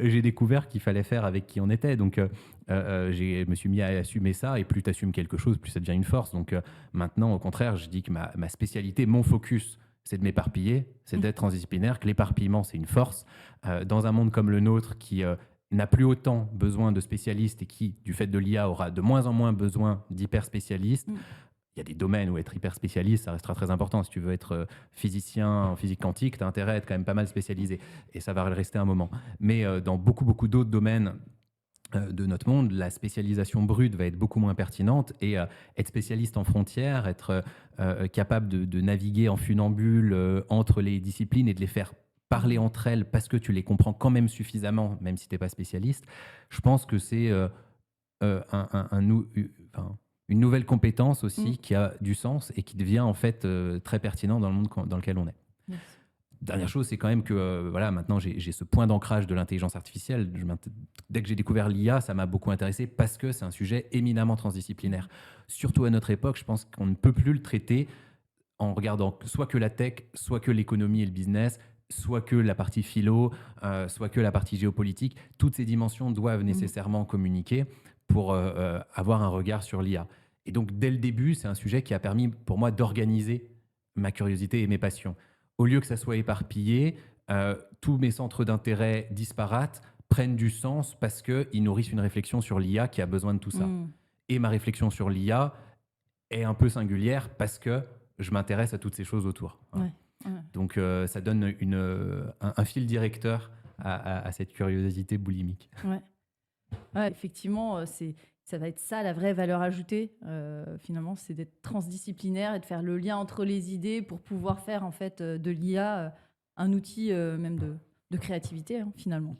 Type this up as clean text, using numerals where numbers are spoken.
j'ai découvert qu'il fallait faire avec qui on était. Donc, je me suis mis à assumer ça. Et plus tu assumes quelque chose, plus ça devient une force. Donc, maintenant, au contraire, je dis que ma spécialité, mon focus, c'est de m'éparpiller, c'est d'être transdisciplinaire, que l'éparpillement, c'est une force. Dans un monde comme le nôtre qui n'a plus autant besoin de spécialistes et qui, du fait de l'IA, aura de moins en moins besoin d'hyper spécialistes, Mmh. il y a des domaines où être hyper spécialiste, ça restera très important. Si tu veux être physicien en physique quantique, tu as intérêt à être quand même pas mal spécialisé. Et ça va le rester un moment. Mais dans beaucoup, beaucoup d'autres domaines de notre monde, la spécialisation brute va être beaucoup moins pertinente. Et être spécialiste en frontières, être capable de naviguer en funambule entre les disciplines et de les faire parler entre elles parce que tu les comprends quand même suffisamment, même si tu n'es pas spécialiste, je pense que c'est enfin, une nouvelle compétence Mmh. aussi qui a du sens et qui devient en fait très pertinent dans le monde dans lequel on est. Yes. Dernière chose, c'est quand même que voilà, maintenant j'ai ce point d'ancrage de l'intelligence artificielle. Dès que j'ai découvert l'IA, ça m'a beaucoup intéressé parce que c'est un sujet éminemment transdisciplinaire. Surtout à notre époque, je pense qu'on ne peut plus le traiter en regardant soit que la tech, soit que l'économie et le business, soit que la partie philo, soit que la partie géopolitique. Toutes ces dimensions doivent Mmh. nécessairement communiquer pour avoir un regard sur l'IA. Et donc, dès le début, c'est un sujet qui a permis pour moi d'organiser ma curiosité et mes passions. Au lieu que ça soit éparpillé, tous mes centres d'intérêt disparates prennent du sens parce qu'ils nourrissent une réflexion sur l'IA qui a besoin de tout ça. Mmh. Et ma réflexion sur l'IA est un peu singulière parce que je m'intéresse à toutes ces choses autour. Voilà. Ouais. Ouais. Donc ça donne un fil directeur à cette curiosité boulimique. Ouais. Ouais, effectivement, ça va être ça la vraie valeur ajoutée, finalement, c'est d'être transdisciplinaire et de faire le lien entre les idées pour pouvoir faire en fait, de l'IA, un outil, même de créativité, hein, finalement.